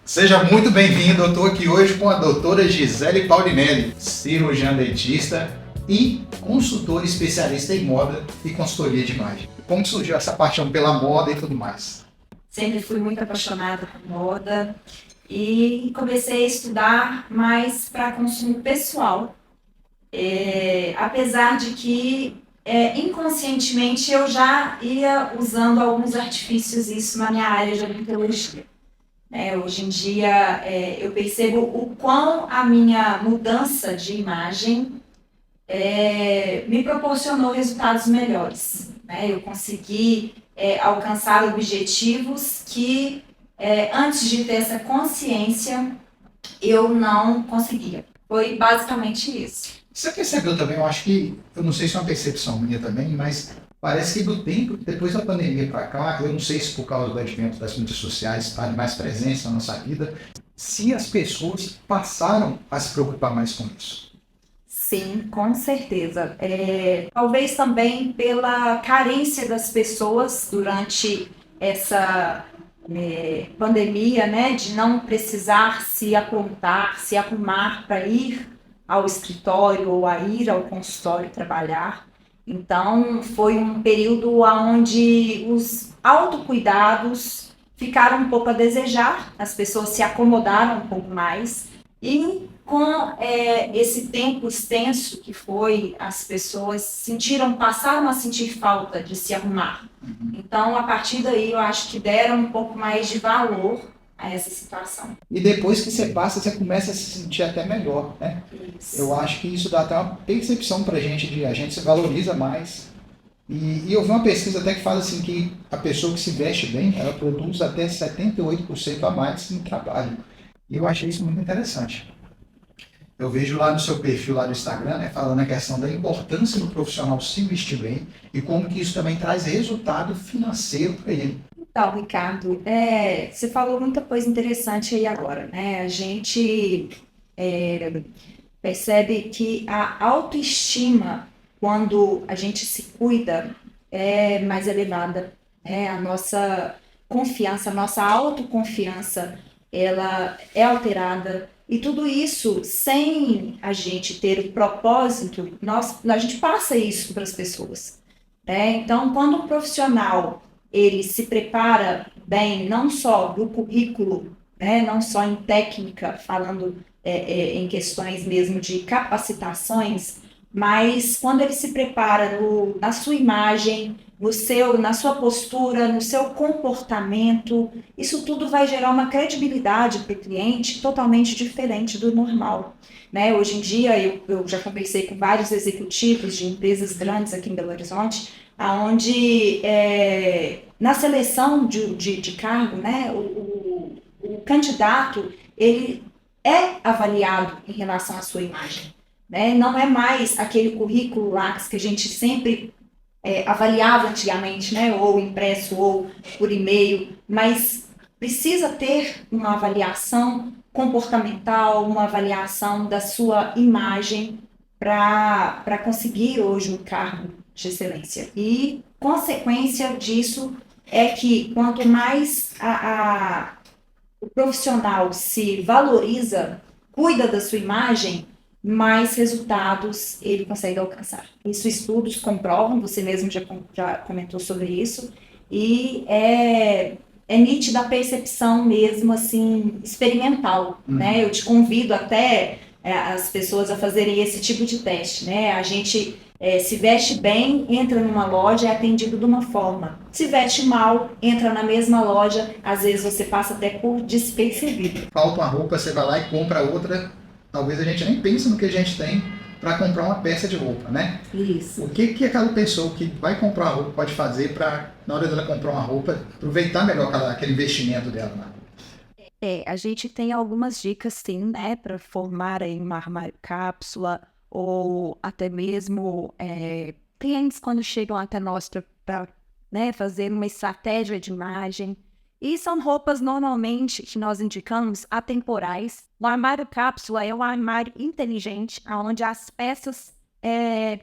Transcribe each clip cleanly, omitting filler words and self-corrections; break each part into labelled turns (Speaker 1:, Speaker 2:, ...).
Speaker 1: Seja muito bem-vindo. Eu estou aqui hoje com a doutora Gisele Paulinelli, cirurgiã dentista e consultora especialista em moda e consultoria de imagem. Como surgiu essa paixão pela moda e tudo mais?
Speaker 2: Sempre fui muito apaixonada por moda e comecei a estudar mais para consumo pessoal. Apesar de que inconscientemente eu já ia usando alguns artifícios isso na minha área de odontologia. Hoje em dia eu percebo o quão a minha mudança de imagem me proporcionou resultados melhores. Eu consegui alcançar objetivos que antes de ter essa consciência eu não conseguia. Foi basicamente isso.
Speaker 1: Você percebeu também, eu não sei se é uma percepção minha também, mas parece que do tempo, depois da pandemia para cá, eu não sei se por causa do advento das mídias sociais estarem mais presentes na nossa vida, se as pessoas passaram a se preocupar mais com isso.
Speaker 2: Sim, com certeza. Talvez também pela carência das pessoas durante essa pandemia, né, de não precisar se aprontar, se arrumar para ir ao escritório ou a ir ao consultório trabalhar. Então, foi um período onde os autocuidados ficaram um pouco a desejar, as pessoas se acomodaram um pouco mais e com esse tempo extenso que foi, as pessoas passaram a sentir falta de se arrumar. Então, a partir daí, eu acho que deram um pouco mais de valor a essa situação.
Speaker 1: E depois que você passa, você começa a se sentir até melhor, né?
Speaker 2: Isso.
Speaker 1: Eu acho que isso dá até uma percepção pra gente de a gente se valoriza mais. E eu vi uma pesquisa até que fala assim que a pessoa que se veste bem, ela produz até 78% a mais no trabalho. E eu achei isso muito interessante. Eu vejo lá no seu perfil lá do Instagram, né, falando a questão da importância do profissional se vestir bem e como que isso também traz resultado financeiro para ele.
Speaker 2: Então, Ricardo, você falou muita coisa interessante aí agora, né? A gente percebe que a autoestima, quando a gente se cuida, é mais elevada. A nossa confiança, a nossa autoconfiança, ela é alterada. E tudo isso, sem a gente ter o propósito, a gente passa isso para as pessoas. Então, quando um profissional ele se prepara bem, não só do currículo, não só em técnica, falando em questões mesmo de capacitações, mas quando ele se prepara na sua imagem, na sua postura, no seu comportamento, isso tudo vai gerar uma credibilidade para o cliente totalmente diferente do normal. Hoje em dia, eu já conversei com vários executivos de empresas grandes aqui em Belo Horizonte, onde na seleção de cargo, o candidato ele é avaliado em relação à sua imagem. Não é mais aquele currículo Lattes que a gente sempre avaliava antigamente, ou impresso ou por e-mail, mas precisa ter uma avaliação comportamental, uma avaliação da sua imagem para conseguir hoje um cargo de excelência. E consequência disso é que quanto mais o profissional se valoriza, cuida da sua imagem, mais resultados ele consegue alcançar. Isso estudos comprovam, você mesmo já comentou sobre isso, e é nítida a percepção mesmo, assim, experimental, né? Eu te convido até as pessoas a fazerem esse tipo de teste, né? A gente se veste bem, entra numa loja, é atendido de uma forma. Se veste mal, entra na mesma loja, às vezes você passa até por despercebido.
Speaker 1: Falta uma roupa, você vai lá e compra outra. Talvez a gente nem pense no que a gente tem para comprar uma peça de roupa, né?
Speaker 2: Isso.
Speaker 1: O que aquela pessoa que vai comprar uma roupa pode fazer para, na hora dela comprar uma roupa, aproveitar melhor aquele investimento dela, né?
Speaker 3: A gente tem algumas dicas, sim, né, para formar aí um armário cápsula, ou até mesmo clientes quando chegam até nós para fazer uma estratégia de imagem. E são roupas normalmente que nós indicamos atemporais. O armário cápsula é um armário inteligente, onde as peças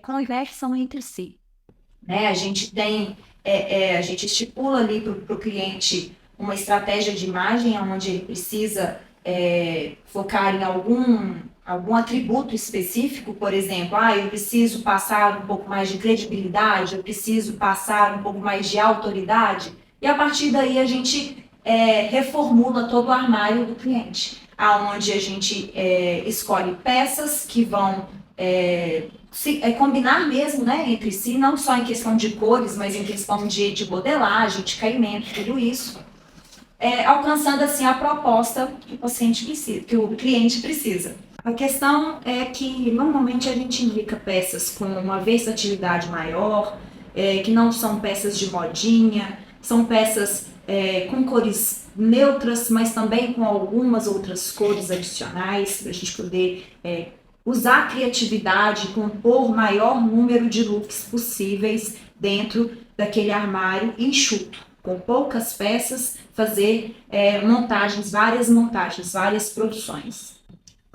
Speaker 3: conversam entre si.
Speaker 2: A gente estipula ali para o cliente uma estratégia de imagem onde ele precisa focar em algum atributo específico, por exemplo, eu preciso passar um pouco mais de credibilidade, eu preciso passar um pouco mais de autoridade, e a partir daí a gente reformula todo o armário do cliente, aonde a gente escolhe peças que vão combinar mesmo, né, entre si, não só em questão de cores, mas em questão de modelagem, de caimento, tudo isso, alcançando assim a proposta que o paciente precisa, que o cliente precisa. A questão é que normalmente a gente indica peças com uma versatilidade maior, que não são peças de modinha, são peças com cores neutras, mas também com algumas outras cores adicionais, para a gente poder usar a criatividade, compor maior número de looks possíveis dentro daquele armário enxuto, com poucas peças, fazer várias montagens, várias produções.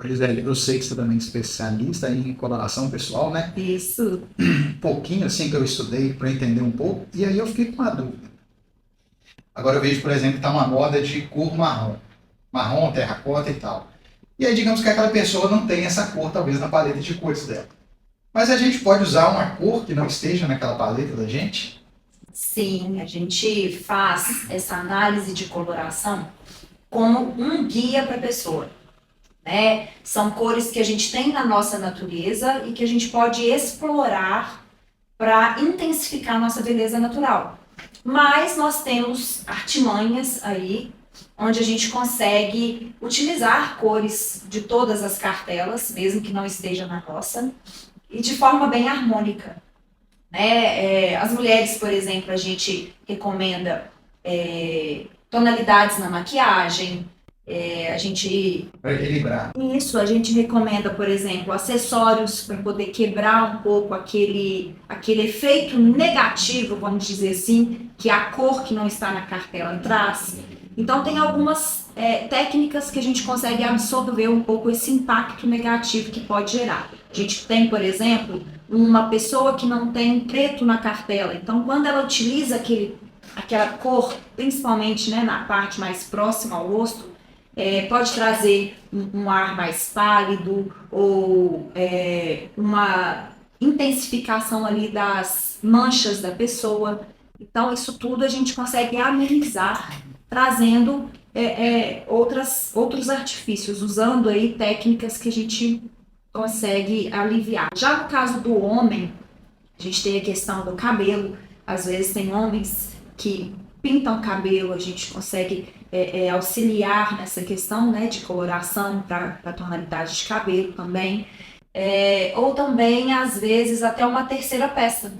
Speaker 1: Gisele, eu sei que você também é especialista em coloração pessoal, né?
Speaker 2: Isso.
Speaker 1: Um pouquinho assim que eu estudei para entender um pouco, e aí eu fiquei com uma dúvida. Agora eu vejo, por exemplo, que está uma moda de cor marrom, terracota e tal. E aí digamos que aquela pessoa não tem essa cor, talvez, na paleta de cores dela. Mas a gente pode usar uma cor que não esteja naquela paleta da gente?
Speaker 2: Sim, a gente faz essa análise de coloração como um guia para a pessoa. São cores que a gente tem na nossa natureza e que a gente pode explorar para intensificar a nossa beleza natural. Mas nós temos artimanhas aí, onde a gente consegue utilizar cores de todas as cartelas, mesmo que não esteja na nossa, e de forma bem harmônica. As mulheres, por exemplo, a gente recomenda tonalidades na maquiagem,
Speaker 1: Para equilibrar.
Speaker 2: Isso, a gente recomenda, por exemplo, acessórios para poder quebrar um pouco aquele efeito negativo, vamos dizer assim, que a cor que não está na cartela traz. Então, tem algumas técnicas que a gente consegue absorver um pouco esse impacto negativo que pode gerar. A gente tem, por exemplo, uma pessoa que não tem preto na cartela. Então, quando ela utiliza aquela cor, principalmente na parte mais próxima ao rosto, pode trazer um ar mais pálido ou uma intensificação ali das manchas da pessoa. Então, isso tudo a gente consegue amenizar, trazendo outros artifícios, usando aí técnicas que a gente consegue aliviar. Já no caso do homem, a gente tem a questão do cabelo. Às vezes tem homens que pintam o cabelo, a gente consegue auxiliar nessa questão de coloração para a tonalidade de cabelo também. Ou também, às vezes, até uma terceira peça.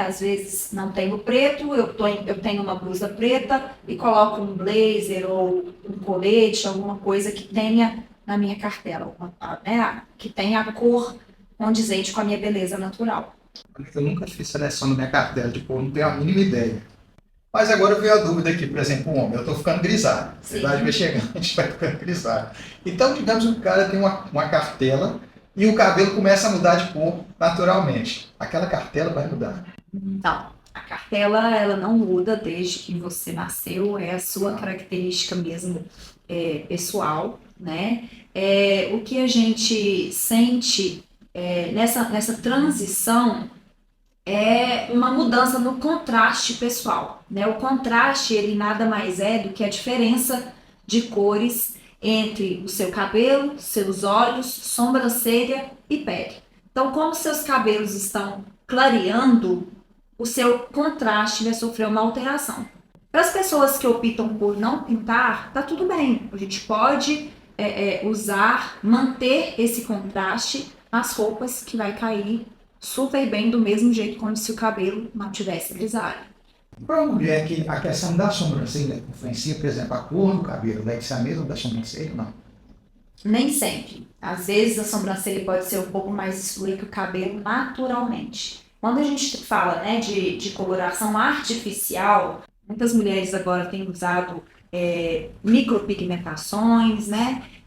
Speaker 2: Às vezes não tenho preto, eu tenho uma blusa preta e coloco um blazer ou um colete, alguma coisa que tenha na minha cartela, que tenha a cor condizente com a minha beleza natural.
Speaker 1: Eu nunca fiz seleção na minha cartela de cor, não tenho a mínima ideia. Mas agora veio a dúvida aqui, por exemplo, o homem, eu estou ficando grisalho, a idade vai chegando, a gente vai ficando grisalho. Então, digamos que o cara tem uma cartela e o cabelo começa a mudar de cor naturalmente. Aquela cartela vai mudar?
Speaker 2: Não, a cartela ela não muda desde que você nasceu, é a sua característica mesmo pessoal, o que a gente sente nessa transição é uma mudança no contraste pessoal. O contraste, ele nada mais é do que a diferença de cores entre o seu cabelo, seus olhos, sobrancelha e pele. Então, como seus cabelos estão clareando, o seu contraste vai sofrer uma alteração. Para as pessoas que optam por não pintar, tá tudo bem. A gente pode manter esse contraste nas roupas que vai cair super bem do mesmo jeito como se o cabelo não tivesse grisalho.
Speaker 1: Para uma mulher que a questão da sobrancelha influencia, por exemplo, a cor do cabelo, deve ser a mesma da sobrancelha, não?
Speaker 2: Nem sempre. Às vezes a sobrancelha pode ser um pouco mais escura que o cabelo naturalmente. Quando a gente fala de coloração artificial, muitas mulheres agora têm usado micropigmentações,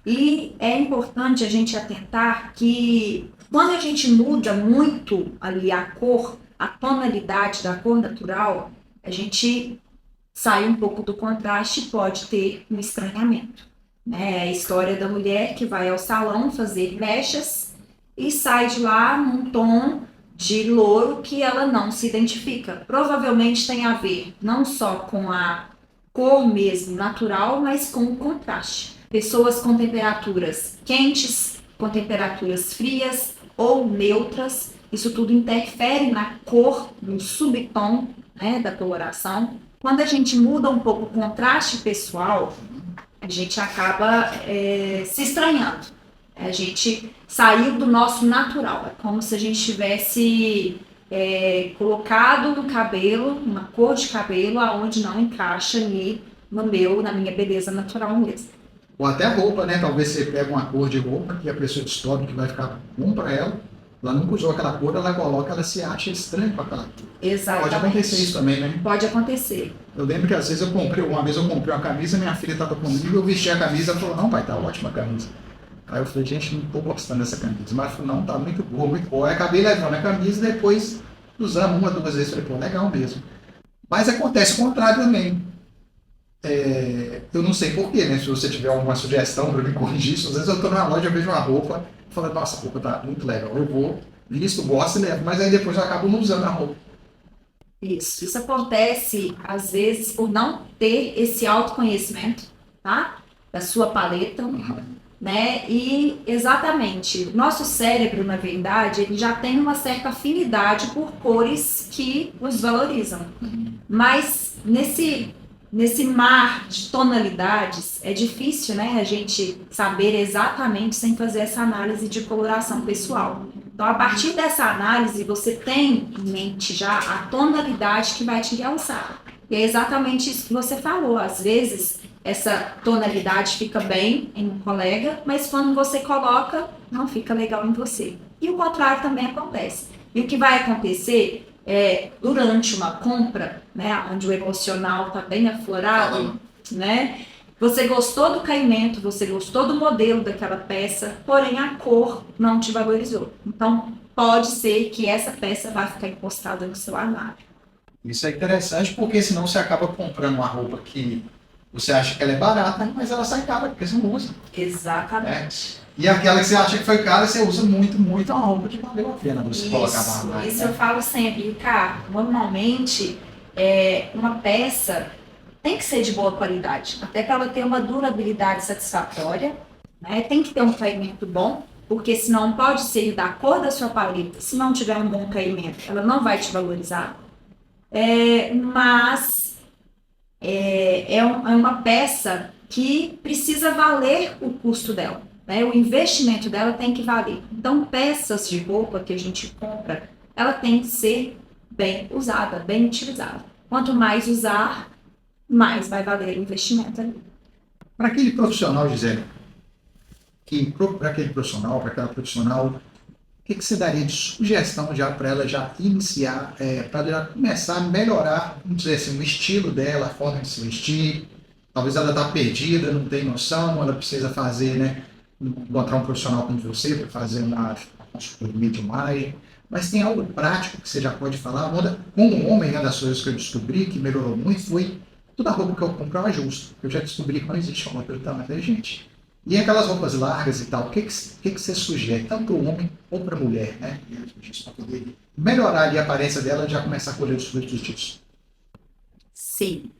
Speaker 2: e é importante a gente atentar que quando a gente muda muito ali a cor, a tonalidade da cor natural, a gente sai um pouco do contraste, pode ter um estranhamento. Né? É a história da mulher que vai ao salão fazer mechas e sai de lá num tom de louro que ela não se identifica. Provavelmente tem a ver não só com a cor mesmo natural, mas com o contraste. Pessoas com temperaturas quentes, com temperaturas frias ou neutras, isso tudo interfere na cor, no subtom, né, da coloração. Quando a gente muda um pouco o contraste pessoal, a gente acaba se estranhando. A gente saiu do nosso natural. É como se a gente tivesse colocado no cabelo, uma cor de cabelo, aonde não encaixa ali na minha beleza natural mesmo.
Speaker 1: Ou até roupa, né? Talvez você pega uma cor de roupa que a pessoa descobre que vai ficar bom para ela. Ela nunca usou aquela cor, ela coloca, ela se acha estranha com aquela cor.
Speaker 2: Exatamente.
Speaker 1: Pode acontecer isso também, né?
Speaker 2: Pode acontecer.
Speaker 1: Eu lembro que às vezes uma vez eu comprei uma camisa, minha filha estava comigo, eu vesti a camisa, ela falou, não pai, tá ótima a camisa. Aí eu falei, gente, não tô gostando dessa camisa. Mas ela falou, não, tá muito boa, muito boa. Aí acabei levando a camisa e depois usando uma, duas vezes, falei, pô, legal mesmo. Mas acontece o contrário também. Eu não sei porquê, né? Se você tiver alguma sugestão para me corrigir isso, às vezes eu tô numa loja, eu vejo uma roupa, falo, nossa, a roupa tá muito legal, eu vou, visto, gosto e levo, mas aí depois eu acabo não usando a roupa.
Speaker 2: Isso acontece, às vezes, por não ter esse autoconhecimento, tá? Da sua paleta, né? E, exatamente, nosso cérebro, na verdade, ele já tem uma certa afinidade por cores que nos valorizam. Mas, nesse mar de tonalidades, é difícil, né, a gente saber exatamente sem fazer essa análise de coloração pessoal. Então, a partir dessa análise, você tem em mente já a tonalidade que vai te realçar. E é exatamente isso que você falou. Às vezes, essa tonalidade fica bem em um colega, mas quando você coloca, não fica legal em você. E o contrário também acontece. E o que vai acontecer durante uma compra, né, onde o emocional está bem aflorado, né? Você gostou do caimento, você gostou do modelo daquela peça, porém a cor não te valorizou. Então, pode ser que essa peça vá ficar encostada no seu armário.
Speaker 1: Isso é interessante porque senão você acaba comprando uma roupa que você acha que ela é barata, mas ela sai cara porque você não usa.
Speaker 2: Exatamente.
Speaker 1: E aquela que você acha que foi cara, você usa muito, muito, é uma roupa que valeu a pena você colocar na armário.
Speaker 2: Isso eu falo sempre, Ricardo. Normalmente, uma peça tem que ser de boa qualidade, até para ela ter uma durabilidade satisfatória, né? Tem que ter um caimento bom, porque senão pode ser da cor da sua paleta, se não tiver um bom caimento, ela não vai te valorizar. Mas é uma peça que precisa valer o custo dela, né? O investimento dela tem que valer. Então, peças de roupa que a gente compra, ela tem que ser bem usada, bem utilizada. Quanto mais usar, mais vai valer o investimento ali.
Speaker 1: Para aquele profissional, Gisele, para aquela profissional, o que você daria de sugestão já para ela já iniciar, para ela começar a melhorar, vamos dizer assim, o estilo dela, a forma de se vestir? Talvez ela está perdida, não tem noção, ela precisa fazer, né, encontrar um profissional como você para fazer uma consultoria de imagem. Mas tem algo prático que você já pode falar? Como homem, uma das coisas que eu descobri que melhorou muito foi toda a roupa que eu compro eu ajusto. Eu já descobri que não existe roupa pelo tamanho da gente. E aquelas roupas largas e tal, o que você sugere, tanto para o homem ou para a mulher, né? Para poder melhorar ali a aparência dela e já começar a colher os frutos disso.
Speaker 2: Sim.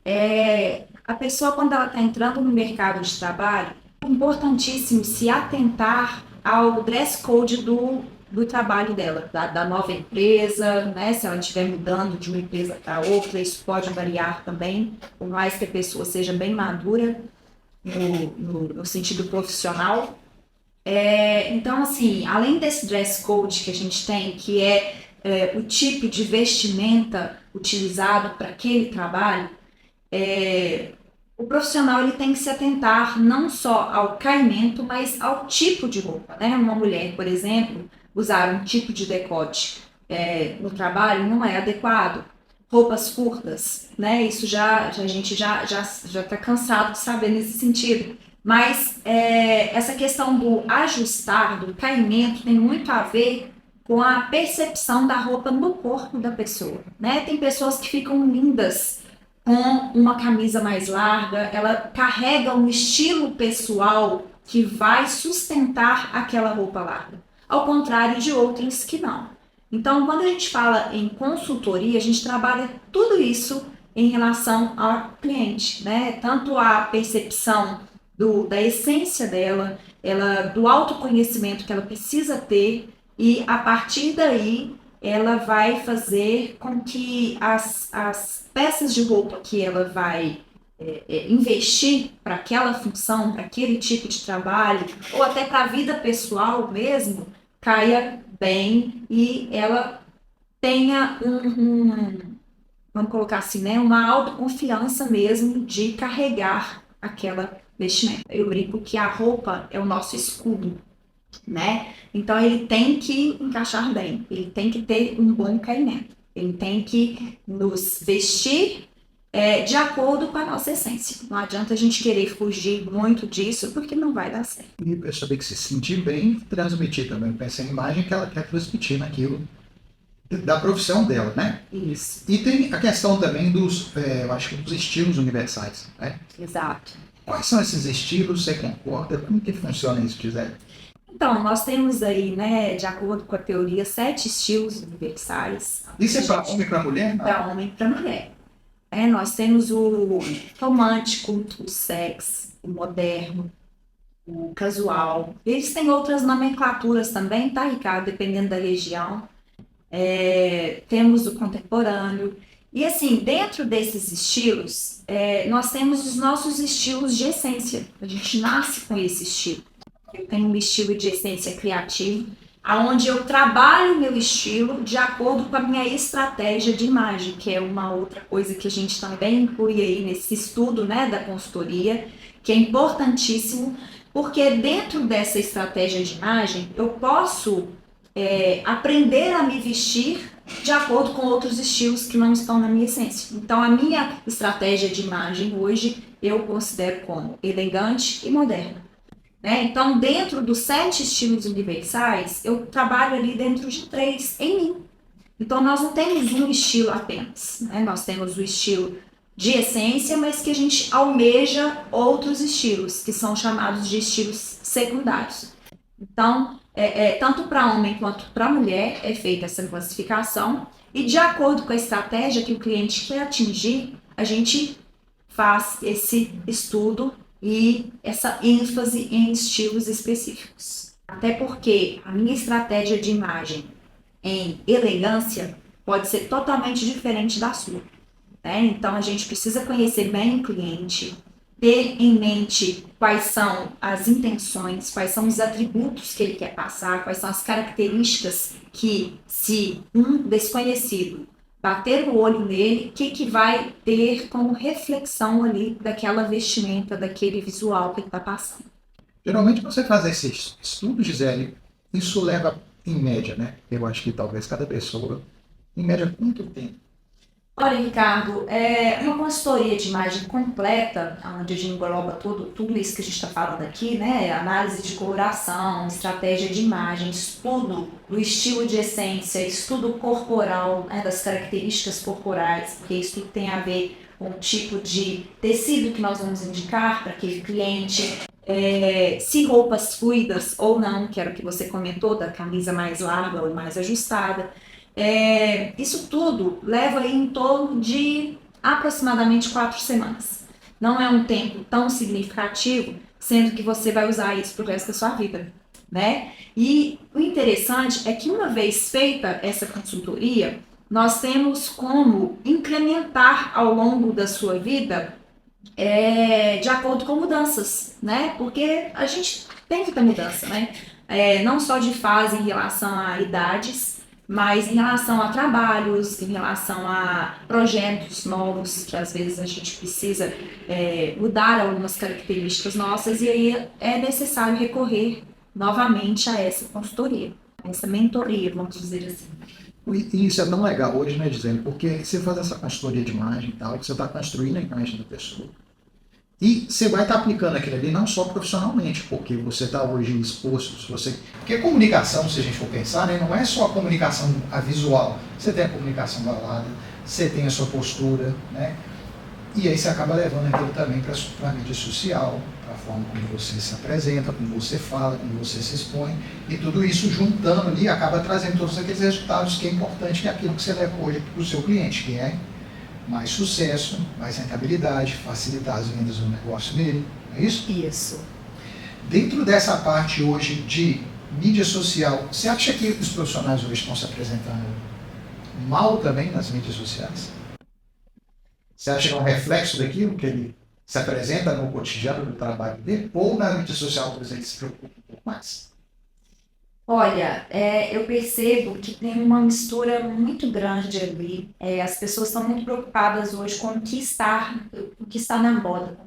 Speaker 2: A pessoa, quando ela está entrando no mercado de trabalho, é importantíssimo se atentar ao dress code do trabalho dela, da nova empresa, né? Se ela estiver mudando de uma empresa para outra, isso pode variar também, por mais que a pessoa seja bem madura no sentido profissional. Então, assim, além desse dress code que a gente tem, que é o tipo de vestimenta utilizado para aquele trabalho, o profissional ele tem que se atentar não só ao caimento, mas ao tipo de roupa, né? Uma mulher, por exemplo, usar um tipo de decote no trabalho não é adequado. Roupas curtas, né? Isso a gente já está cansado de saber nesse sentido. Mas essa questão do ajustar, do caimento, tem muito a ver com a percepção da roupa no corpo da pessoa, né? Tem pessoas que ficam lindas com uma camisa mais larga, ela carrega um estilo pessoal que vai sustentar aquela roupa larga, ao contrário de outras que não. Então, quando a gente fala em consultoria, a gente trabalha tudo isso em relação ao cliente, né? Tanto a percepção da essência dela, do autoconhecimento que ela precisa ter, e a partir daí ela vai fazer com que as peças de roupa que ela vai investir para aquela função, para aquele tipo de trabalho, ou até para a vida pessoal mesmo, caia bem e ela tenha vamos colocar assim, né, uma autoconfiança mesmo de carregar aquela vestimenta. Eu brinco que a roupa é o nosso escudo, né? Então ele tem que encaixar bem, ele tem que ter um bom caimento, ele tem que nos vestir de acordo com a nossa essência. Não adianta a gente querer fugir muito disso, porque não vai dar certo.
Speaker 1: E eu saber que se sentir bem, transmitir também. Pensa em imagem que ela quer transmitir naquilo da profissão dela, né?
Speaker 2: Isso.
Speaker 1: E tem a questão também eu acho que dos estilos universais, né?
Speaker 2: Exato.
Speaker 1: Quais são esses estilos? Você concorda? Como que funciona isso, Gisele?
Speaker 2: Então, nós temos aí, né, de acordo com a teoria, 7 estilos universais.
Speaker 1: Isso é para homem e para mulher? Não.
Speaker 2: Para homem e para mulher. Nós temos o romântico, o sexy, o moderno, o casual. Eles têm outras nomenclaturas também, tá, Ricardo? Dependendo da região. Temos o contemporâneo. E assim, dentro desses estilos, nós temos os nossos estilos de essência. A gente nasce com esse estilo. Eu tenho um estilo de essência criativo, onde eu trabalho o meu estilo de acordo com a minha estratégia de imagem, que é uma outra coisa que a gente também inclui aí nesse estudo, né, da consultoria, que é importantíssimo, porque dentro dessa estratégia de imagem eu posso aprender a me vestir de acordo com outros estilos que não estão na minha essência. Então a minha estratégia de imagem hoje eu considero como elegante e moderna. Então, dentro dos 7 estilos universais, eu trabalho ali dentro de 3 em mim. Então, nós não temos um estilo apenas, né? Nós temos o estilo de essência, mas que a gente almeja outros estilos, que são chamados de estilos secundários. Então, tanto para homem quanto para mulher é feita essa classificação, e de acordo com a estratégia que o cliente quer atingir, a gente faz esse estudo e essa ênfase em estilos específicos. Até porque a minha estratégia de imagem em elegância pode ser totalmente diferente da sua, né? Então a gente precisa conhecer bem o cliente, ter em mente quais são as intenções, quais são os atributos que ele quer passar, quais são as características que, se um desconhecido bater o olho nele, o que vai ter como reflexão ali daquela vestimenta, daquele visual que ele está passando.
Speaker 1: Geralmente você faz esse estudo, Gisele, isso leva em média, né? Eu acho que talvez cada pessoa, em média, quanto tempo?
Speaker 2: Olha, Ricardo, uma consultoria de imagem completa, onde a gente engloba tudo isso que a gente está falando aqui, né? Análise de coloração, estratégia de imagem, estudo do estilo de essência, estudo corporal, né, das características corporais, porque isso tudo tem a ver com o tipo de tecido que nós vamos indicar para aquele cliente, se roupas fluidas ou não, que era o que você comentou, da camisa mais larga ou mais ajustada. Isso tudo leva aí em torno de aproximadamente 4 semanas. Não é um tempo tão significativo, sendo que você vai usar isso para o resto da sua vida, né? E o interessante é que uma vez feita essa consultoria, nós temos como incrementar ao longo da sua vida de acordo com mudanças, né? Porque a gente tem que ter mudança, né? Não só de fase em relação a idades, mas em relação a trabalhos, em relação a projetos novos, que às vezes a gente precisa mudar algumas características nossas, e aí é necessário recorrer novamente a essa consultoria, a essa mentoria, vamos dizer assim.
Speaker 1: E isso é tão legal hoje, né, Gisele? Porque você faz essa consultoria de imagem e tal, você está construindo a imagem da pessoa. E você vai estar aplicando aquilo ali não só profissionalmente, porque você está hoje exposto, porque a comunicação, se a gente for pensar, né, não é só a comunicação a visual. Você tem a comunicação falada, você tem a sua postura, né? E aí você acaba levando aquilo também para a mídia social, para a forma como você se apresenta, como você fala, como você se expõe, e tudo isso juntando ali acaba trazendo todos aqueles resultados que é importante, que é aquilo que você leva hoje para o seu cliente, que é mais sucesso, mais rentabilidade, facilitar as vendas do negócio dele, não é isso?
Speaker 2: Isso.
Speaker 1: Dentro dessa parte hoje de mídia social, você acha que os profissionais hoje estão se apresentando mal também nas mídias sociais? Você acha que é um reflexo daquilo que ele se apresenta no cotidiano do trabalho dele? Ou na mídia social, por exemplo, ele se preocupa um pouco mais?
Speaker 2: Olha, eu percebo que tem uma mistura muito grande ali. As pessoas estão muito preocupadas hoje com o que está na moda,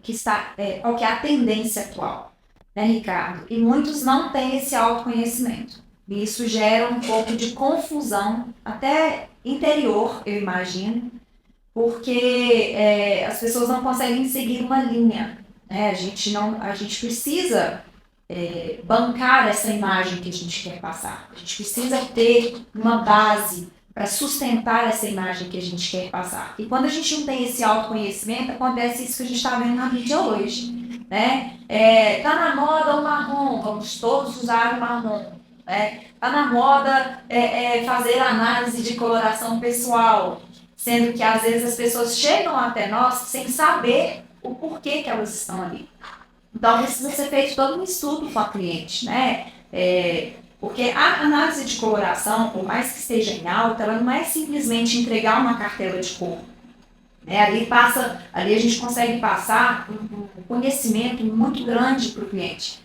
Speaker 2: qual que é a tendência atual, né, Ricardo? E muitos não têm esse autoconhecimento. E isso gera um pouco de confusão, até interior, eu imagino, porque as pessoas não conseguem seguir uma linha, né? A gente precisa bancar essa imagem que a gente quer passar. A gente precisa ter uma base para sustentar essa imagem que a gente quer passar. E quando a gente não tem esse autoconhecimento, acontece isso que a gente está vendo na mídia hoje, né? Tá na moda o marrom, vamos todos usar o marrom. Tá na moda fazer análise de coloração pessoal, sendo que às vezes as pessoas chegam até nós sem saber o porquê que elas estão ali. Então precisa ser feito todo um estudo com a cliente, né? Porque a análise de coloração, por mais que esteja em alta, ela não é simplesmente entregar uma cartela de cor. Ali a gente consegue passar um conhecimento muito grande para o cliente.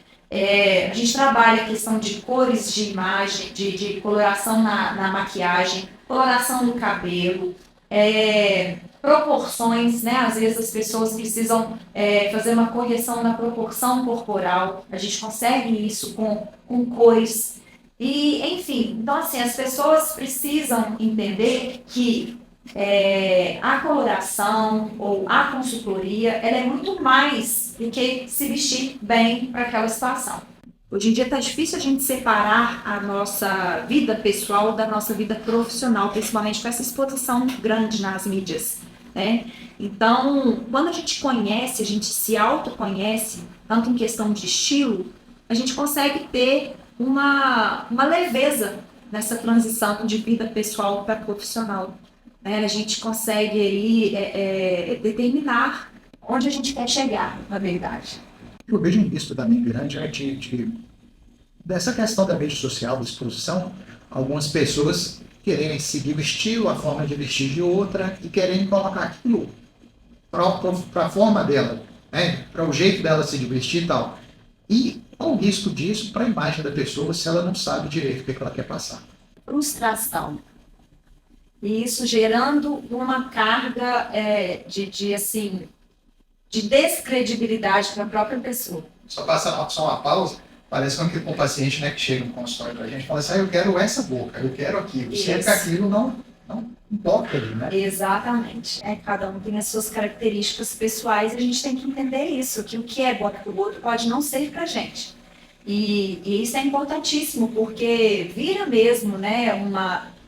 Speaker 2: A gente trabalha a questão de cores de imagem, de coloração na maquiagem, coloração do cabelo, proporções, né? Às vezes as pessoas precisam fazer uma correção na proporção corporal, a gente consegue isso com cores. E, enfim, então assim, as pessoas precisam entender que a coloração ou a consultoria, ela é muito mais do que se vestir bem para aquela situação. Hoje em dia está difícil a gente separar a nossa vida pessoal da nossa vida profissional, principalmente com essa exposição grande nas mídias, né? Então, quando a gente conhece, a gente se autoconhece, tanto em questão de estilo, a gente consegue ter uma leveza nessa transição de vida pessoal para profissional. A gente consegue aí determinar onde a gente quer chegar, na verdade.
Speaker 1: Eu vejo um risco também grande dessa questão da mídia social, da exposição, algumas pessoas quererem seguir o estilo, a forma de vestir de outra e quererem colocar aquilo para a forma dela, né? Para o jeito dela se vestir e tal. E qual o risco disso para a imagem da pessoa se ela não sabe direito o que ela quer passar?
Speaker 2: Frustração. E isso gerando uma carga de descredibilidade para a própria pessoa.
Speaker 1: Só passar só uma pausa, parece com um paciente, né, que chega no consultório para a gente e fala assim, eu quero essa boca, eu quero aquilo. Sempre que aquilo não importa ali, né?
Speaker 2: Exatamente. Cada um tem as suas características pessoais e a gente tem que entender isso, que o que é bom para o outro pode não ser para a gente. E isso é importantíssimo, porque vira mesmo, né,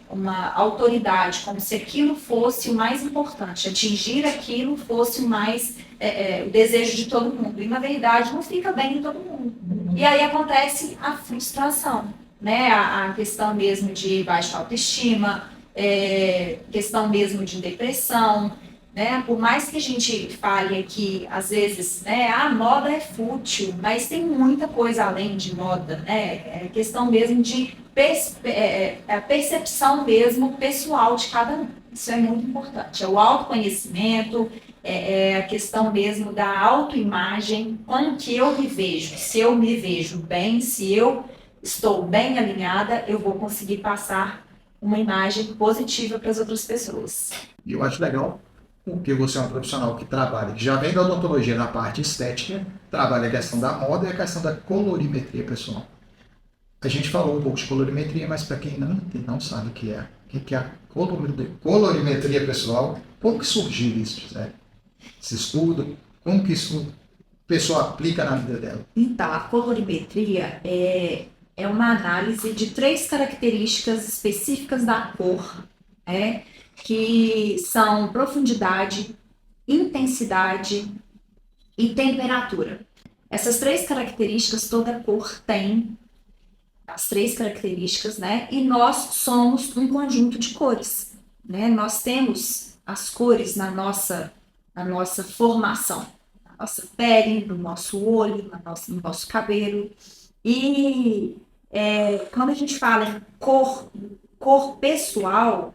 Speaker 2: uma autoridade, como se aquilo fosse o mais importante, atingir aquilo fosse o mais o desejo de todo mundo. E, na verdade, não fica bem em todo mundo. E aí acontece a frustração, né? A questão mesmo de baixa autoestima, questão mesmo de depressão, né? Por mais que a gente fale aqui, às vezes, né, a moda é fútil, mas tem muita coisa além de moda, né? É questão mesmo de a percepção mesmo pessoal de cada um. Isso é muito importante. É o autoconhecimento, a questão mesmo da autoimagem, como que eu me vejo. Se eu me vejo bem, se eu estou bem alinhada, eu vou conseguir passar uma imagem positiva para as outras pessoas.
Speaker 1: E eu acho legal, porque você é um profissional que trabalha, que já vem da odontologia na parte estética, trabalha a questão da moda e a questão da colorimetria pessoal. A gente falou um pouco de colorimetria, mas para quem não sabe o que é a colorimetria pessoal, como que surgiu isso, né? Esse estudo, como que isso a pessoa aplica na vida dela?
Speaker 2: Então, a colorimetria é uma análise de 3 características específicas da cor, que são profundidade, intensidade e temperatura. Essas 3 características toda cor tem, as 3 características, né? E nós somos um conjunto de cores, né? Nós temos as cores na nossa formação, na nossa pele, no nosso olho, no nosso cabelo. E quando a gente fala em cor pessoal,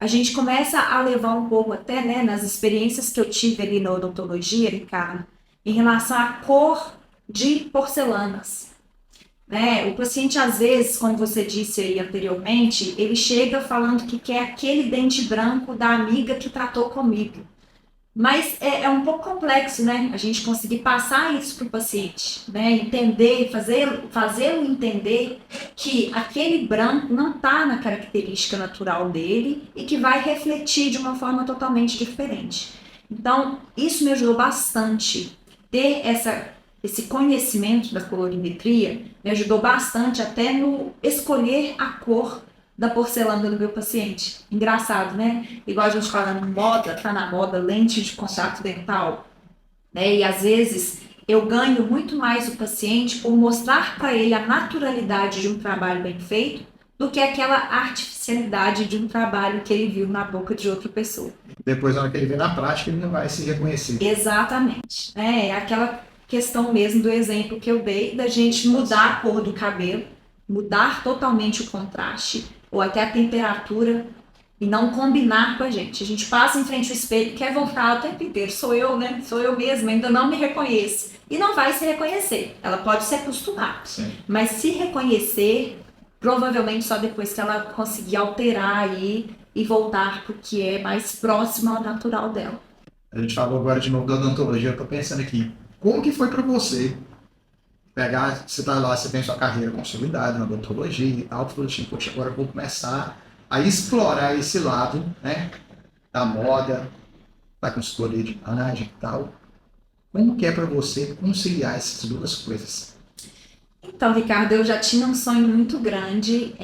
Speaker 2: a gente começa a levar um pouco até, né, nas experiências que eu tive ali na odontologia, Ricardo, em relação à cor de porcelanas, né? O paciente, às vezes, como você disse aí anteriormente, ele chega falando que quer aquele dente branco da amiga que tratou comigo. Mas é um pouco complexo, né? A gente conseguir passar isso para o paciente, né? Entender, fazê-lo entender que aquele branco não está na característica natural dele e que vai refletir de uma forma totalmente diferente. Então, isso me ajudou bastante. Ter esse conhecimento da colorimetria me ajudou bastante até no escolher a cor da porcelana do meu paciente. Engraçado, né? Igual a gente fala em moda, tá na moda lente de contato dental, né? E às vezes eu ganho muito mais o paciente por mostrar para ele a naturalidade de um trabalho bem feito do que aquela artificialidade de um trabalho que ele viu na boca de outra pessoa.
Speaker 1: Depois, na hora que ele vê na prática, ele não vai se reconhecer.
Speaker 2: Exatamente. É aquela questão mesmo do exemplo que eu dei, da gente mudar a cor do cabelo, mudar totalmente o contraste, ou até a temperatura, e não combinar com a gente. A gente passa em frente ao espelho e quer voltar o tempo inteiro. Sou eu, né? Sou eu mesma, ainda não me reconheço. E não vai se reconhecer. Ela pode se acostumar.
Speaker 1: Sim.
Speaker 2: Mas se reconhecer, provavelmente só depois que ela conseguir alterar aí e voltar para o que é mais próximo ao natural dela.
Speaker 1: A gente falou agora de novo da odontologia, eu tô pensando aqui, como que foi para você pegar, você tá lá, você tem sua carreira consolidada na odontologia e tal, tu falou assim, poxa, agora eu vou começar a explorar esse lado, né, da moda, da consultoria de imagem e tal. Como que é para você conciliar essas duas coisas?
Speaker 2: Então, Ricardo, eu já tinha um sonho muito grande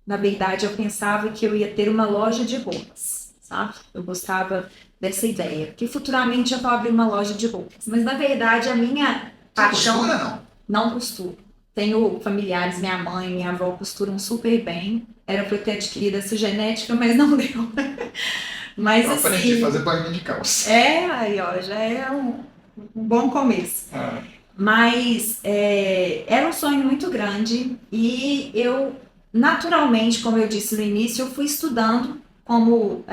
Speaker 2: na verdade, eu pensava que eu ia ter uma loja de roupas, sabe? Eu gostava dessa ideia, que futuramente eu vou abrir uma loja de roupas. Mas, na verdade, a minha paixão...
Speaker 1: Costura, não?
Speaker 2: Não costuro. Tenho familiares, minha mãe, minha avó costuram super bem. Era para eu ter adquirido essa genética, mas não deu. Mas
Speaker 1: Eu
Speaker 2: assim...
Speaker 1: aprendi a fazer barulho de calça.
Speaker 2: aí ó, já é um bom começo. Mas era um sonho muito grande e eu, naturalmente, como eu disse no início, eu fui estudando como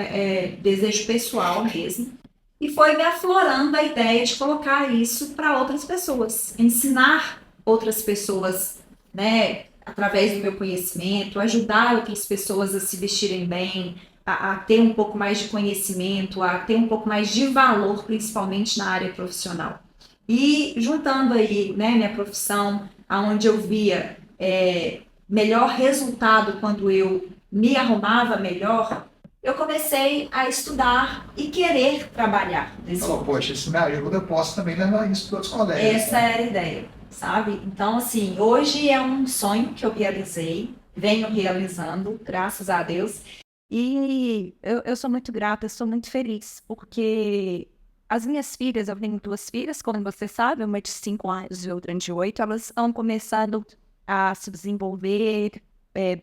Speaker 2: desejo pessoal mesmo. E foi me aflorando a ideia de colocar isso para outras pessoas, ensinar outras pessoas, né, através do meu conhecimento, ajudar outras pessoas a se vestirem bem, a ter um pouco mais de conhecimento, a ter um pouco mais de valor, principalmente na área profissional. E juntando aí, né, minha profissão, aonde eu via melhor resultado quando eu me arrumava melhor, eu comecei a estudar e querer trabalhar nesse
Speaker 1: Falou, poxa, isso me ajuda, eu posso também levar isso para outros colegas.
Speaker 2: Essa era a ideia, sabe? Então, assim, hoje é um sonho que eu realizei, venho realizando, graças a Deus.
Speaker 3: E eu sou muito grata, eu sou muito feliz, porque as minhas filhas, eu tenho 2 filhas, como você sabe, uma de 5 anos e outra de 8, elas estão começando a se desenvolver,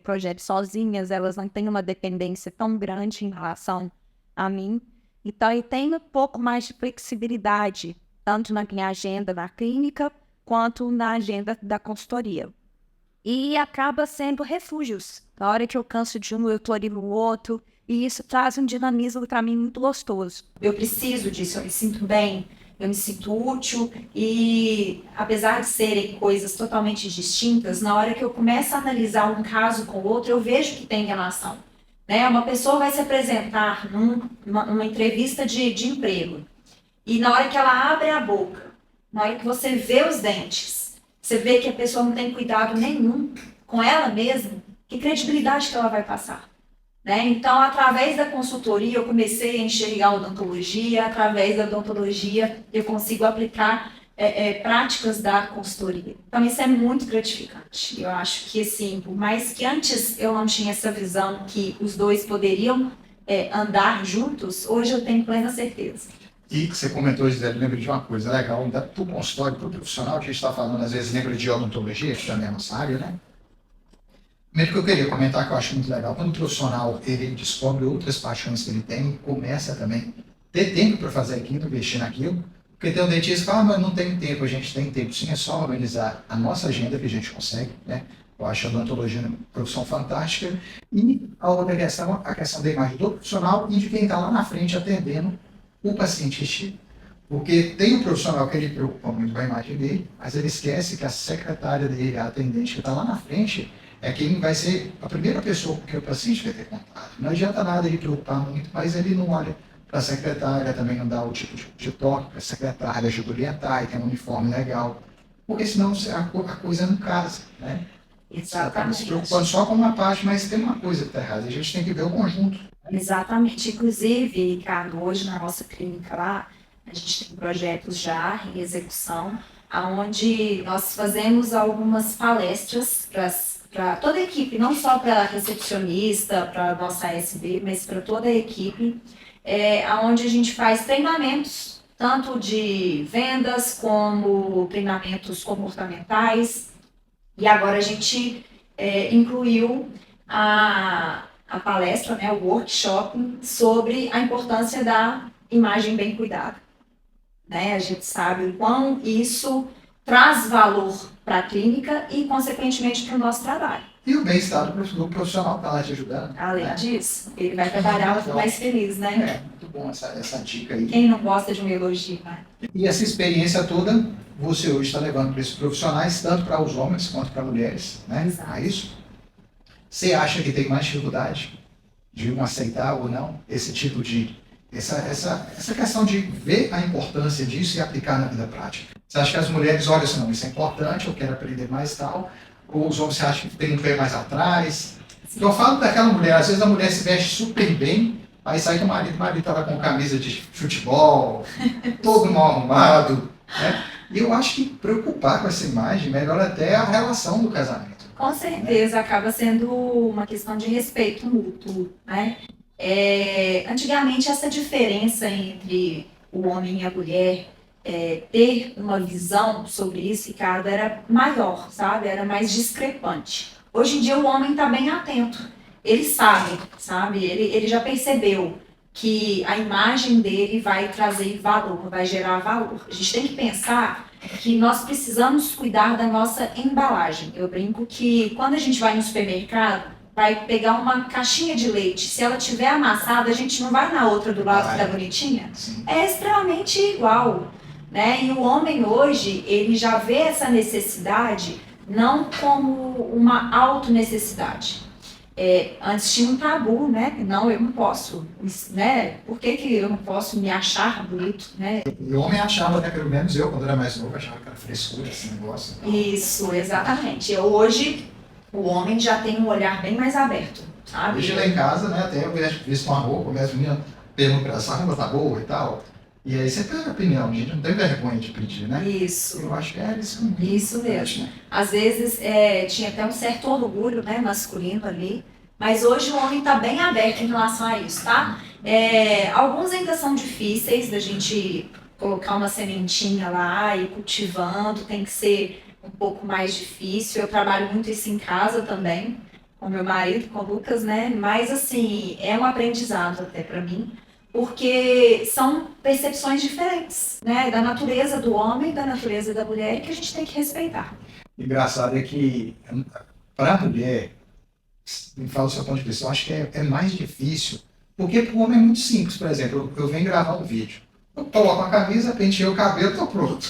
Speaker 3: projetos sozinhas, elas não têm uma dependência tão grande em relação a mim. Então, eu tenho um pouco mais de flexibilidade, tanto na minha agenda na clínica, quanto na agenda da consultoria. E acaba sendo refúgios. Na hora que eu canso de um, eu estou ali no outro, e isso traz um dinamismo para mim muito gostoso.
Speaker 2: Eu preciso disso, eu me sinto bem, eu me sinto útil e, apesar de serem coisas totalmente distintas, na hora que eu começo a analisar um caso com o outro, eu vejo que tem relação. Né? Uma pessoa vai se apresentar numa entrevista de emprego e na hora que ela abre a boca, na hora que você vê os dentes, você vê que a pessoa não tem cuidado nenhum com ela mesma, que credibilidade que ela vai passar? Né? Então, através da consultoria, eu comecei a enxergar a odontologia, através da odontologia, eu consigo aplicar práticas da consultoria. Então, isso é muito gratificante. Eu acho que, assim, por mais que antes eu não tinha essa visão que os dois poderiam andar juntos, hoje eu tenho plena certeza.
Speaker 1: E você comentou, Gisele, lembra de uma coisa legal, para o consultório, para o profissional que a gente está falando, às vezes lembra de odontologia, que também é a nossa área, né? Primeiro que eu queria comentar, que eu acho muito legal, quando o profissional ele descobre outras paixões que ele tem, começa também a ter tempo para fazer aquilo, investir naquilo, porque tem um dentista que fala, mas não tem tempo, a gente tem tempo, sim, é só organizar a nossa agenda que a gente consegue, né? Eu acho a odontologia uma profissão fantástica. E a outra questão, a questão da imagem do profissional e de quem está lá na frente atendendo o paciente. Porque tem um profissional que ele preocupa muito com a imagem dele, mas ele esquece que a secretária dele, a atendente que está lá na frente, é quem vai ser a primeira pessoa com que o paciente vai ter contato. Não adianta nada ele preocupar muito, mas ele não olha para a secretária, também não dá o tipo de toque para a secretária, ajuda a orientar e tem um uniforme legal. Porque senão a coisa não casa, né? Você acaba se preocupando só com uma parte, mas tem uma coisa que está errada. A gente tem que ver o conjunto.
Speaker 2: Exatamente. Inclusive, Ricardo, hoje na nossa clínica lá, a gente tem projetos já em execução, onde nós fazemos algumas palestras para toda a equipe, não só para a recepcionista, para a nossa ASB, mas para toda a equipe, onde a gente faz treinamentos, tanto de vendas como treinamentos comportamentais. E agora a gente incluiu a palestra, né, o workshop sobre a importância da imagem bem cuidada. Né? A gente sabe o quão isso traz valor para a clínica e, consequentemente, para o nosso trabalho.
Speaker 1: E o bem-estar do profissional que está lá te ajudando.
Speaker 2: Além
Speaker 1: né?
Speaker 2: disso, ele vai trabalhar mais feliz, né?
Speaker 1: É, muito bom essa dica aí.
Speaker 2: Quem não gosta de um elogio, né?
Speaker 1: E essa experiência toda, você hoje está levando para esses profissionais, tanto para os homens quanto para mulheres, né?
Speaker 2: Exato.
Speaker 1: É isso? Você acha que tem mais dificuldade de um aceitar ou não esse tipo de... Essa questão de ver a importância disso e aplicar na vida prática? Você acha que as mulheres olham assim, não, isso é importante, eu quero aprender mais e tal? Ou os homens você acha que tem um pé mais atrás? Eu falo daquela mulher, às vezes a mulher se veste super bem, aí sai com o marido estava com camisa de futebol, todo mal arrumado, né? E eu acho que preocupar com essa imagem melhora até a relação do casamento.
Speaker 2: Com certeza, acaba sendo uma questão de respeito mútuo, né? Antigamente, essa diferença entre o homem e a mulher, ter uma visão sobre isso, Ricardo, era maior, sabe? Era mais discrepante. Hoje em dia, o homem está bem atento. Ele sabe? Ele já percebeu que a imagem dele vai trazer valor, vai gerar valor. A gente tem que pensar que nós precisamos cuidar da nossa embalagem. Eu brinco que quando a gente vai no supermercado, vai pegar uma caixinha de leite, se ela tiver amassada, a gente não vai na outra do lado que está bonitinha?
Speaker 1: Sim.
Speaker 2: É extremamente igual, né? E o homem hoje, ele já vê essa necessidade não como uma auto-necessidade. Antes tinha um tabu, né? Não, eu não posso, né? Por que eu não posso me achar bonito, né?
Speaker 1: E o homem achava, né, pelo menos eu, quando era mais novo, achava que era frescura esse negócio.
Speaker 2: Isso, exatamente. Hoje, o homem já tem um olhar bem mais aberto, sabe?
Speaker 1: Hoje lá em casa, né, até eu visto uma roupa, minhas meninas perguntam para essa roupa tá boa e tal. E aí você pega a opinião, a gente não tem vergonha de pedir, né?
Speaker 2: Isso.
Speaker 1: Eu acho que é isso mesmo.
Speaker 2: Isso mesmo. Às vezes tinha até um certo orgulho, né, masculino ali, mas hoje o homem está bem aberto em relação a isso, tá? Alguns ainda são difíceis da gente colocar uma sementinha lá e ir cultivando, tem que ser um pouco mais difícil. Eu trabalho muito isso em casa também, com meu marido, com o Lucas, né? Mas assim, é um aprendizado até para mim, porque são percepções diferentes, né? Da natureza do homem, da natureza da mulher, que a gente tem que respeitar.
Speaker 1: Engraçado é que, para a mulher, me fala o seu ponto de vista, eu acho que é mais difícil, porque para o homem é muito simples. Por exemplo, eu venho gravar um vídeo, eu coloco a camisa, penteei o cabelo, estou pronto.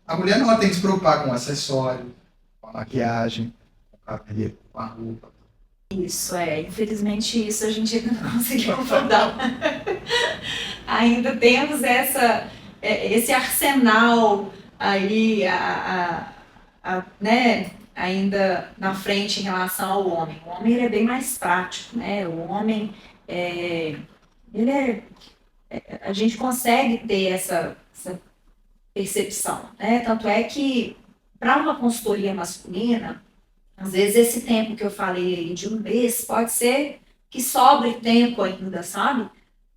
Speaker 1: A mulher não, ela tem que se preocupar com o acessório, com a maquiagem, com o cabelo, com a roupa.
Speaker 2: Isso, infelizmente isso a gente ainda não conseguiu mudar. Ainda temos esse arsenal aí, né, ainda na frente em relação ao homem. O homem ele é bem mais prático, né? O homem, a gente consegue ter essa percepção, né? Tanto é que para uma consultoria masculina, às vezes esse tempo que eu falei aí de um mês pode ser que sobre tempo ainda, sabe?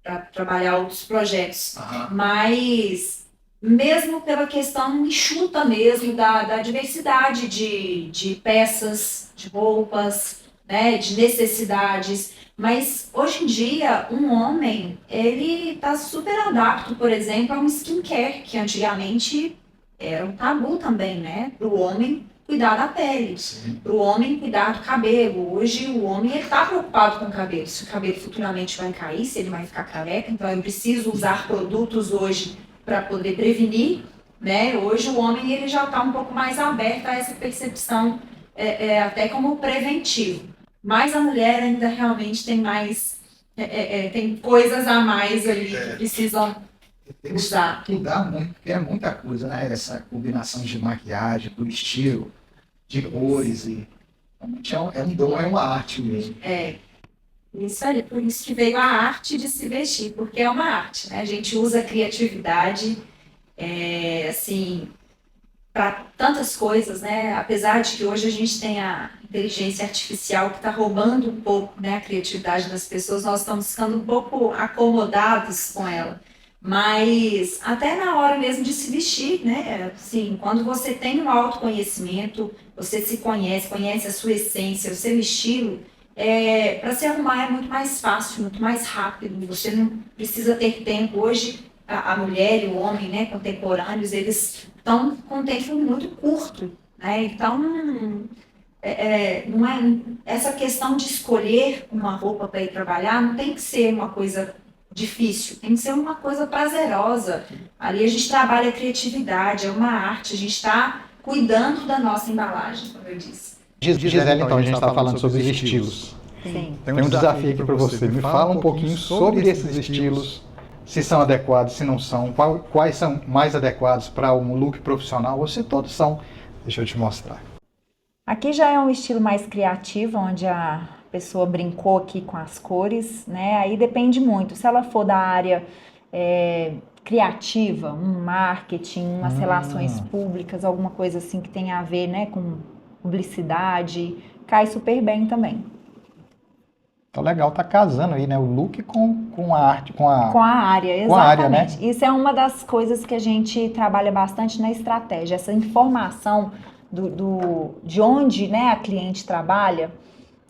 Speaker 2: Para trabalhar outros projetos. Mas, mesmo pela questão enxuta mesmo da diversidade de peças, de roupas, né, de necessidades. Mas, hoje em dia, um homem, ele está super adapto, por exemplo, a um skincare, que antigamente era um tabu também, né? Para o homem cuidar da pele, para o homem cuidar do cabelo. Hoje o homem está preocupado com o cabelo. Se o cabelo futuramente vai cair, se ele vai ficar careca, então eu preciso usar produtos hoje para poder prevenir, né? Hoje o homem ele já está um pouco mais aberto a essa percepção, até como preventivo. Mas a mulher ainda realmente tem mais, tem coisas a mais ali que precisam
Speaker 1: Tem que
Speaker 2: usar.
Speaker 1: estudar muito, porque é muita coisa, né? Essa combinação de maquiagem, do estilo, de cores, e realmente é um dom, é uma arte mesmo.
Speaker 2: Isso aí, por isso que veio a arte de se vestir, porque é uma arte, né? A gente usa a criatividade, assim, para tantas coisas, né? Apesar de que hoje a gente tem a inteligência artificial que está roubando um pouco, né, a criatividade das pessoas, nós estamos ficando um pouco acomodados com ela. Mas até na hora mesmo de se vestir, né? Assim, quando você tem um autoconhecimento, você se conhece, conhece a sua essência, o seu estilo, para se arrumar é muito mais fácil, muito mais rápido. Você não precisa ter tempo. Hoje, a mulher e o homem, né, contemporâneos, eles estão com um tempo muito curto, né? Então, não é, essa questão de escolher uma roupa para ir trabalhar não tem que ser uma coisa difícil, tem que ser uma coisa prazerosa. Ali a gente trabalha a criatividade, é uma arte, a gente está cuidando da nossa embalagem, como eu disse.
Speaker 4: Gisele, então, a gente está falando sobre os estilos.
Speaker 2: Sim.
Speaker 4: Tem um desafio aqui para você. Me fala um pouquinho sobre esses estilos, se são adequados, se não são, quais são mais adequados para um look profissional, ou se todos são. Deixa eu te mostrar.
Speaker 5: Aqui já é um estilo mais criativo, onde a pessoa brincou aqui com as cores, né? Aí depende muito. Se ela for da área criativa, um marketing, umas relações públicas, alguma coisa assim que tenha a ver, né, com publicidade, cai super bem também.
Speaker 4: Então, legal, tá casando aí, né? O look com a arte,
Speaker 5: Com a área, exatamente.
Speaker 4: Com a área, né?
Speaker 5: Isso é uma das coisas que a gente trabalha bastante na estratégia, essa informação de onde, né, a cliente trabalha,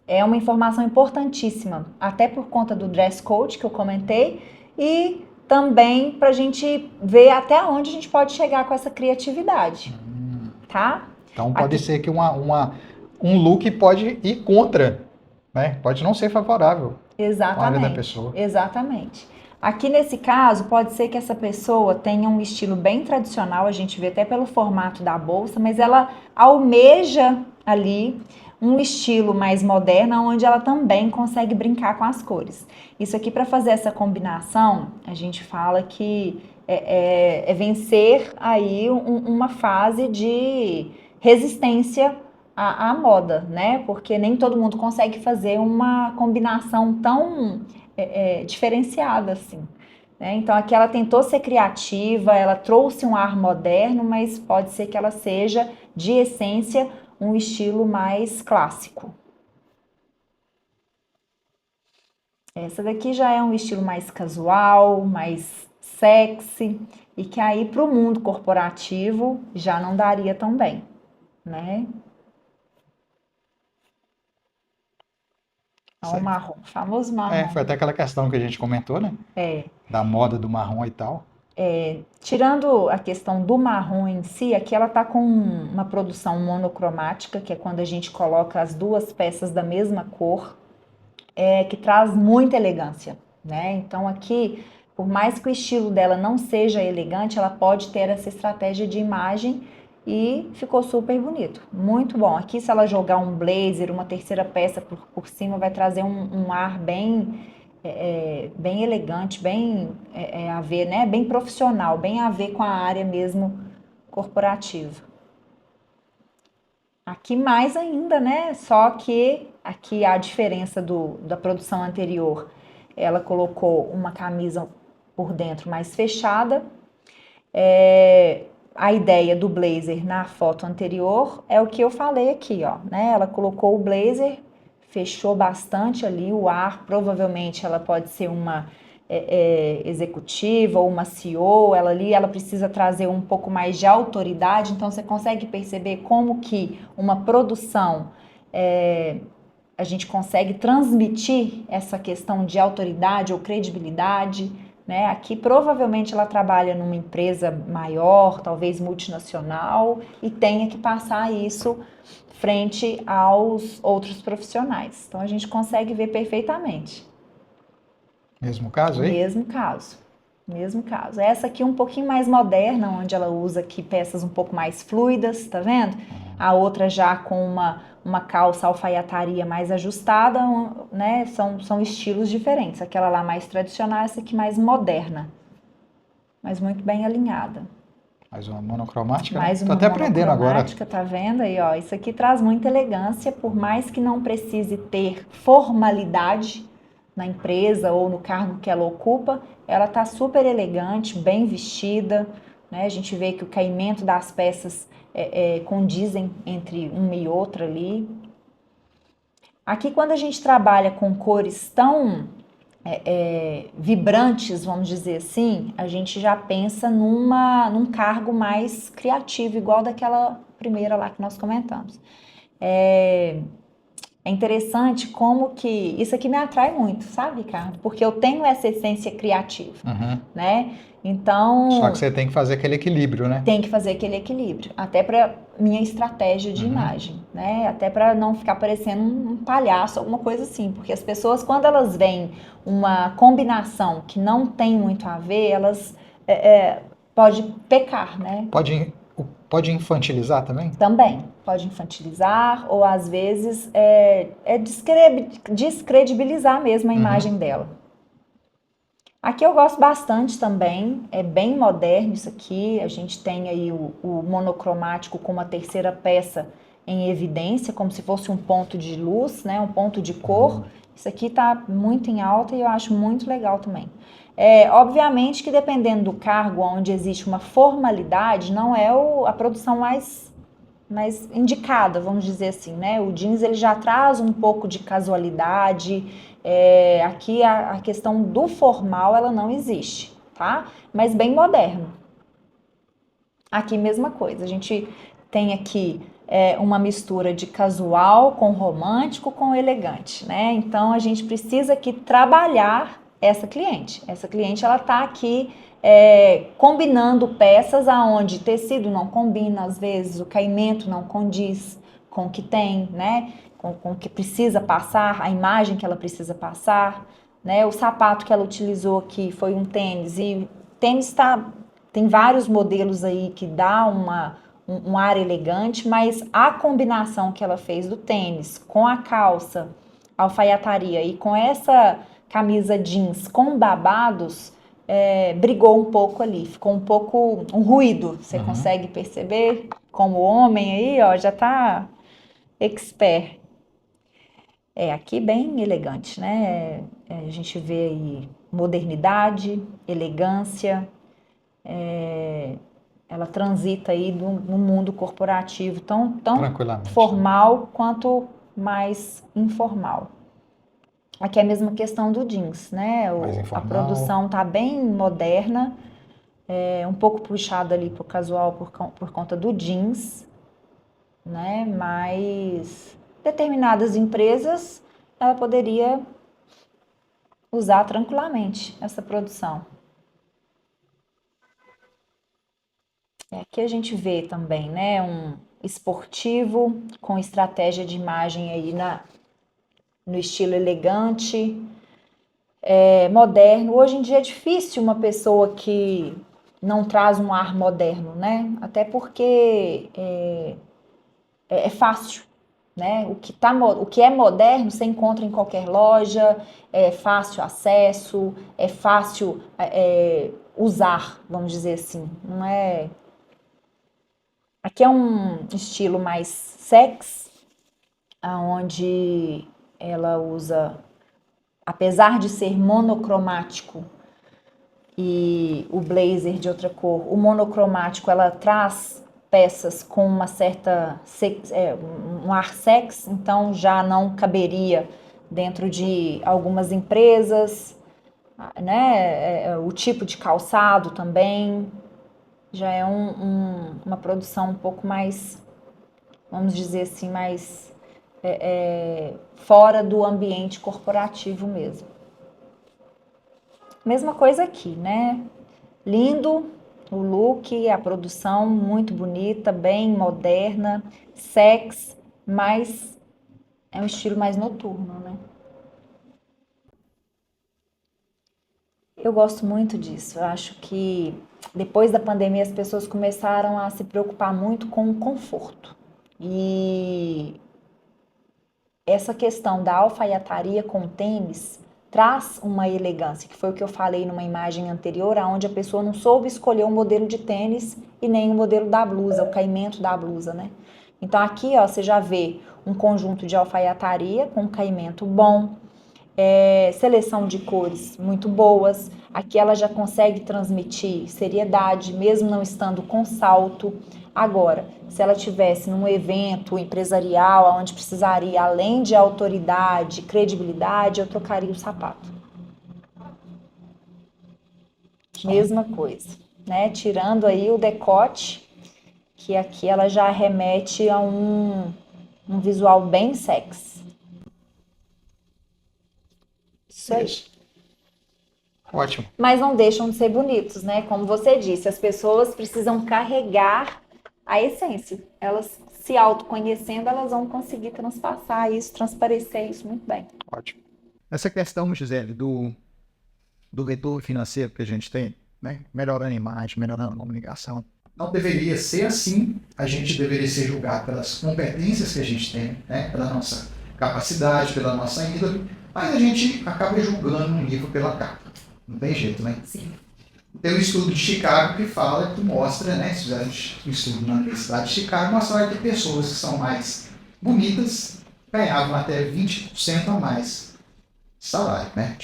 Speaker 5: é uma informação importantíssima, até por conta do dress code que eu comentei, e também para a gente ver até onde a gente pode chegar com essa criatividade, tá?
Speaker 4: Então pode ser que um look pode ir contra, né? Pode não ser favorável à área da pessoa.
Speaker 5: Exatamente. Aqui nesse caso, pode ser que essa pessoa tenha um estilo bem tradicional, a gente vê até pelo formato da bolsa, mas ela almeja ali um estilo mais moderno, onde ela também consegue brincar com as cores. Isso aqui, para fazer essa combinação, a gente fala que é vencer aí uma fase de resistência à moda, né? Porque nem todo mundo consegue fazer uma combinação tão diferenciada assim, né? Então aqui ela tentou ser criativa, ela trouxe um ar moderno, mas pode ser que ela seja, de essência, um estilo mais clássico. Essa daqui já é um estilo mais casual, mais sexy, e que aí para o mundo corporativo já não daria tão bem, né? O marrom, famoso marrom.
Speaker 4: Foi até aquela questão que a gente comentou, né? Da moda do marrom e tal.
Speaker 5: Tirando a questão do marrom em si, aqui ela tá com uma produção monocromática, que é quando a gente coloca as duas peças da mesma cor, que traz muita elegância, né? Então aqui, por mais que o estilo dela não seja elegante, ela pode ter essa estratégia de imagem e ficou super bonito, muito bom. Aqui, se ela jogar um blazer, uma terceira peça por cima, vai trazer um ar bem elegante, bem a ver, né? Bem profissional, bem a ver com a área mesmo corporativa. Aqui mais ainda, né? Só que aqui a diferença da produção anterior, ela colocou uma camisa por dentro mais fechada. A ideia do blazer na foto anterior é o que eu falei aqui, ó, né? Ela colocou o blazer fechou bastante ali o ar. Provavelmente ela pode ser uma executiva ou uma CEO, ela precisa trazer um pouco mais de autoridade. Então você consegue perceber como que uma produção a gente consegue transmitir essa questão de autoridade ou credibilidade, né? Aqui provavelmente ela trabalha numa empresa maior, talvez multinacional, e tenha que passar isso frente aos outros profissionais. Então a gente consegue ver perfeitamente.
Speaker 4: Mesmo caso aí?
Speaker 5: Mesmo caso. Mesmo caso. Essa aqui um pouquinho mais moderna, onde ela usa aqui peças um pouco mais fluidas, tá vendo? A outra já com uma calça alfaiataria mais ajustada, né? São estilos diferentes. Aquela lá mais tradicional, essa aqui mais moderna. Mas muito bem alinhada.
Speaker 4: Mais uma monocromática,
Speaker 5: Mais
Speaker 4: né?
Speaker 5: uma
Speaker 4: Tô até aprendendo agora.
Speaker 5: monocromática, tá vendo aí, ó? Isso aqui traz muita elegância, por mais que não precise ter formalidade na empresa ou no cargo que ela ocupa, ela tá super elegante, bem vestida, né? A gente vê que o caimento das peças condizem entre uma e outra ali. Aqui, quando a gente trabalha com cores tão vibrantes, vamos dizer assim, a gente já pensa num cargo mais criativo, igual daquela primeira lá que nós comentamos. É interessante como que isso aqui me atrai muito, sabe, Ricardo? Porque eu tenho essa essência criativa, né? Então,
Speaker 4: Só que você tem que fazer aquele equilíbrio, né?
Speaker 5: tem que fazer aquele equilíbrio, até para minha estratégia de imagem, né? Até para não ficar parecendo um palhaço, alguma coisa assim, porque as pessoas, quando elas veem uma combinação que não tem muito a ver, elas pode pecar, né?
Speaker 4: Pode infantilizar também?
Speaker 5: Também pode infantilizar ou às vezes descredibilizar mesmo a imagem dela. Aqui eu gosto bastante também, é bem moderno isso aqui. A gente tem aí o monocromático com uma terceira peça em evidência, como se fosse um ponto de luz, né? Um ponto de cor. Isso aqui tá muito em alta e eu acho muito legal também. Obviamente que dependendo do cargo onde existe uma formalidade, não é a produção mais indicada, vamos dizer assim, né? O jeans ele já traz um pouco de casualidade. Aqui a questão do formal ela não existe, tá? Mas bem moderno. Aqui mesma coisa, a gente tem aqui uma mistura de casual com romântico com elegante, né? Então a gente precisa aqui trabalhar essa cliente. Essa cliente ela tá aqui combinando peças aonde tecido não combina, às vezes o caimento não condiz com o que tem, né? Com o que precisa passar, a imagem que ela precisa passar, né? O sapato que ela utilizou aqui foi um tênis, e tênis tem vários modelos aí que dá um ar elegante, mas a combinação que ela fez do tênis com a calça, alfaiataria e com essa camisa jeans com babados, brigou um pouco ali, ficou um pouco um ruído. Você consegue perceber como o homem aí, ó, já tá expert. Aqui bem elegante, né? A gente vê aí modernidade, elegância, ela transita aí no mundo corporativo tão formal quanto mais informal. Aqui é a mesma questão do jeans, né? A produção tá bem moderna, um pouco puxada ali pro casual por conta do jeans, né? Mas determinadas empresas ela poderia usar tranquilamente essa produção. Aqui a gente vê também, né? Um esportivo com estratégia de imagem aí no estilo elegante, moderno. Hoje em dia é difícil uma pessoa que não traz um ar moderno, né? Até porque é fácil, né? O que é moderno você encontra em qualquer loja, é fácil acesso, é fácil usar, vamos dizer assim. Não é... Aqui é um estilo mais sex, onde ela usa, apesar de ser monocromático e o blazer de outra cor, o monocromático ela traz peças com uma certa um arsex, então já não caberia dentro de algumas empresas, né? O tipo de calçado também já é uma produção um pouco mais, vamos dizer assim, mais fora do ambiente corporativo mesmo. Mesma coisa aqui, né? Lindo o look, a produção muito bonita, bem moderna, sexy, mas é um estilo mais noturno, né? Eu gosto muito disso. Eu acho que depois da pandemia as pessoas começaram a se preocupar muito com o conforto. E essa questão da alfaiataria com tênis traz uma elegância, que foi o que eu falei numa imagem anterior, onde a pessoa não soube escolher o modelo de tênis e nem o modelo da blusa, o caimento da blusa, né? Então aqui, ó, você já vê um conjunto de alfaiataria com caimento bom, seleção de cores muito boas. Aqui ela já consegue transmitir seriedade, mesmo não estando com salto. Agora, se ela tivesse num evento empresarial, onde precisaria, além de autoridade, credibilidade, eu trocaria o sapato. Mesma coisa, né? Tirando aí o decote, que aqui ela já remete a um visual bem sexy. Isso aí.
Speaker 4: Ótimo.
Speaker 5: Mas não deixam de ser bonitos, né? Como você disse, as pessoas precisam carregar a essência. Elas se autoconhecendo, elas vão conseguir transpassar isso, transparecer isso muito bem.
Speaker 4: Ótimo.
Speaker 1: Essa questão, Gisele, do retorno financeiro que a gente tem, né? Melhorando a imagem, melhorando a comunicação, não deveria ser assim. A gente deveria ser julgado pelas competências que a gente tem, né? Pela nossa capacidade, pela nossa índole, mas a gente acaba julgando um livro pela capa. Não tem jeito, né?
Speaker 2: Sim.
Speaker 1: Tem um estudo de Chicago que fala, que mostra, né? Se fizeram um estudo na Universidade de Chicago, mostra que pessoas que são mais bonitas ganhavam até 20% a mais de salário, né?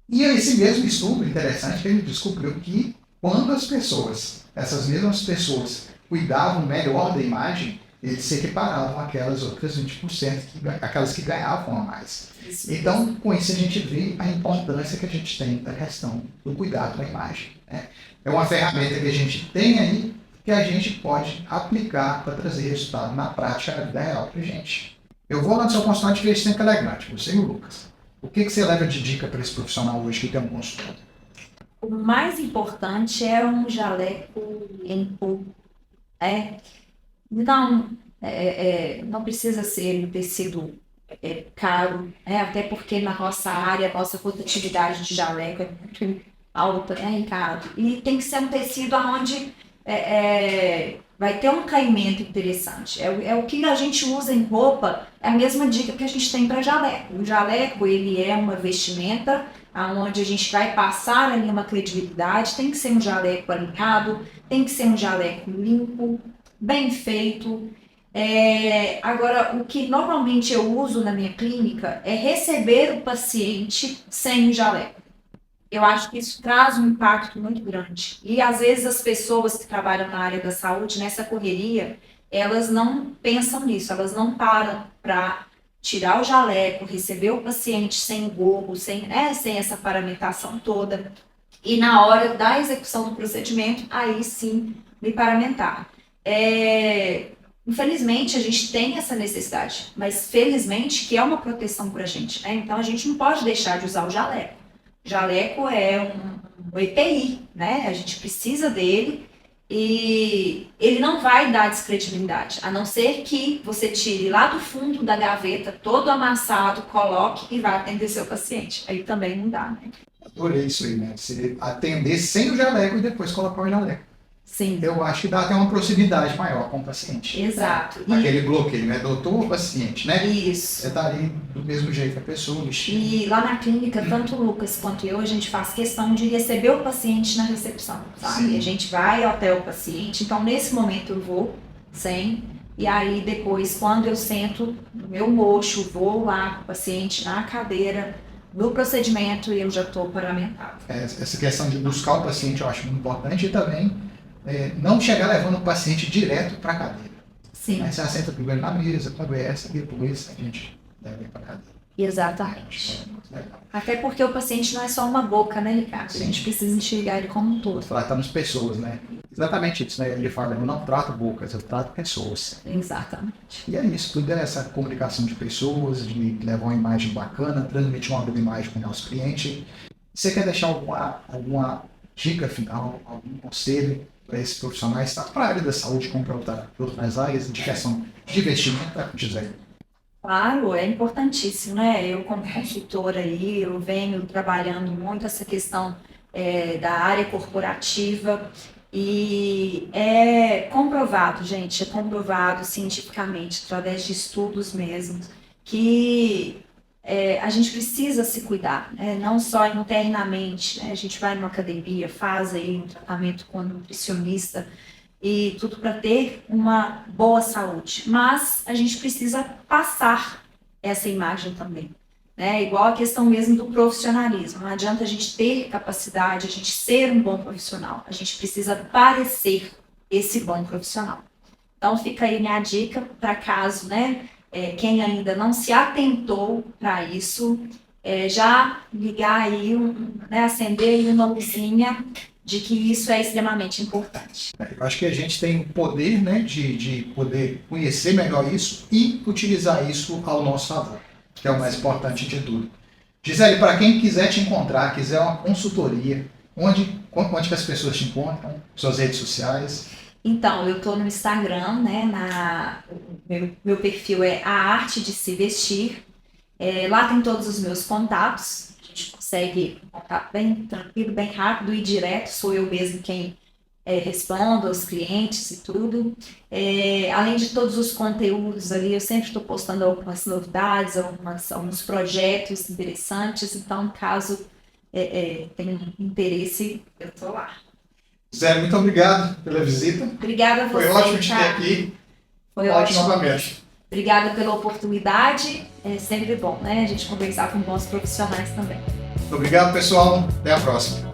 Speaker 1: E esse mesmo estudo, interessante, que ele descobriu que quando as pessoas, essas mesmas pessoas, cuidavam melhor da imagem, eles se equiparavam àquelas outras 20%, aquelas que ganhavam a mais. Então, com isso a gente vê a importância que a gente tem da questão do cuidado da imagem, né? É uma ferramenta que a gente tem aí, que a gente pode aplicar para trazer resultado na prática da vida real para a gente. Eu vou lá no seu consultório de vestimento elegante, você e o Lucas. O que você leva de dica para esse profissional hoje que tem um consultório?
Speaker 2: O mais importante é um jaleco limpo. Não precisa ser um tecido caro, até porque na nossa área, a nossa rotatividade de jaleco é muito alta, né, Ricardo? E tem que ser um tecido onde vai ter um caimento interessante. É o que a gente usa em roupa, é a mesma dica que a gente tem para jaleco. O jaleco, ele é uma vestimenta onde a gente vai passar ali uma credibilidade, tem que ser um jaleco alinhado, tem que ser um jaleco limpo, bem feito. Agora, o que normalmente eu uso na minha clínica é receber o paciente sem o jaleco. Eu acho que isso traz um impacto muito grande. E às vezes as pessoas que trabalham na área da saúde, nessa correria, elas não pensam nisso, elas não param para tirar o jaleco, receber o paciente sem gorro, sem essa paramentação toda. E na hora da execução do procedimento, aí sim me paramentar. Infelizmente, a gente tem essa necessidade, mas felizmente que é uma proteção para a gente, né? Então, a gente não pode deixar de usar o jaleco. O jaleco é um EPI, né? A gente precisa dele e ele não vai dar descredibilidade, a não ser que você tire lá do fundo da gaveta, todo amassado, coloque e vá atender seu paciente. Aí também não dá, né?
Speaker 1: Adorei isso aí, né? Você atender sem o jaleco e depois colocar o jaleco.
Speaker 2: Sim.
Speaker 1: Eu acho que dá até uma proximidade maior com o paciente.
Speaker 2: Exato.
Speaker 1: Né? Aquele bloqueio, né? Doutor ou paciente, né?
Speaker 2: Isso.
Speaker 1: Você tá ali do mesmo jeito a pessoa, vestido.
Speaker 2: E lá na clínica, tanto o Lucas quanto eu, a gente faz questão de receber o paciente na recepção, sabe?
Speaker 1: Sim.
Speaker 2: A gente vai até o paciente, então nesse momento eu vou sem, e aí depois, quando eu sento no meu mocho, vou lá com o paciente na cadeira, no procedimento, e eu já estou paramentado.
Speaker 1: Essa questão de buscar o paciente eu acho muito importante e também não chegar levando o paciente direto para a cadeira.
Speaker 2: Sim,
Speaker 1: Aí você assenta primeiro na mesa, conversa, e depois a gente leva para casa.
Speaker 2: exatamente.
Speaker 1: Muito legal.
Speaker 2: Até porque o paciente não é só uma boca, né, Ricardo? A gente precisa enxergar ele como um todo.
Speaker 1: Tratamos pessoas, né? Exatamente isso, né? Ele fala, eu não trato bocas, eu trato pessoas.
Speaker 2: Exatamente.
Speaker 1: E é isso, tudo é essa comunicação de pessoas, de levar uma imagem bacana, transmitir uma boa imagem para o nosso cliente. Você quer deixar alguma dica final, algum conselho para esses profissionais, tanto para a área da saúde como para outras áreas, de questão de investimento, tá, Gisele?
Speaker 2: Claro, é importantíssimo, né? Eu, como consultora aí, eu venho trabalhando muito essa questão da área corporativa e é comprovado, gente, é comprovado cientificamente, através de estudos mesmo, que a gente precisa se cuidar, né? Não só internamente, né? A gente vai numa academia, faz aí um tratamento com um nutricionista, e tudo para ter uma boa saúde. Mas a gente precisa passar essa imagem também, né? Igual a questão mesmo do profissionalismo. Não adianta a gente ter capacidade, a gente ser um bom profissional. A gente precisa parecer esse bom profissional. Então fica aí minha dica para caso, né? Quem ainda não se atentou para isso, já ligar aí, né? Acender aí uma luzinha de que isso é extremamente importante.
Speaker 1: Eu acho que a gente tem o poder, né, de poder conhecer melhor isso e utilizar isso ao nosso favor, que é o mais importante de tudo. Gisele, para quem quiser te encontrar, quiser uma consultoria, onde que as pessoas te encontram? Suas redes sociais?
Speaker 2: Então, eu estou no Instagram, né? Meu perfil é A Arte de Se Vestir. Lá tem todos os meus contatos. A gente consegue contato bem tranquilo, bem rápido e direto. Sou eu mesmo quem respondo aos clientes e tudo. Além de todos os conteúdos ali, eu sempre estou postando algumas novidades, alguns projetos interessantes. Então, caso tenha interesse, eu estou lá.
Speaker 1: Gisele, muito obrigado pela visita.
Speaker 2: Obrigada a você.
Speaker 1: Foi ótimo te ter
Speaker 2: Ricardo.
Speaker 1: aqui.
Speaker 2: Foi
Speaker 1: Volte
Speaker 2: ótimo.
Speaker 1: novamente.
Speaker 2: Obrigada pela oportunidade. É sempre bom, né? A gente conversar com bons profissionais também.
Speaker 1: Muito obrigado, pessoal. Até a próxima.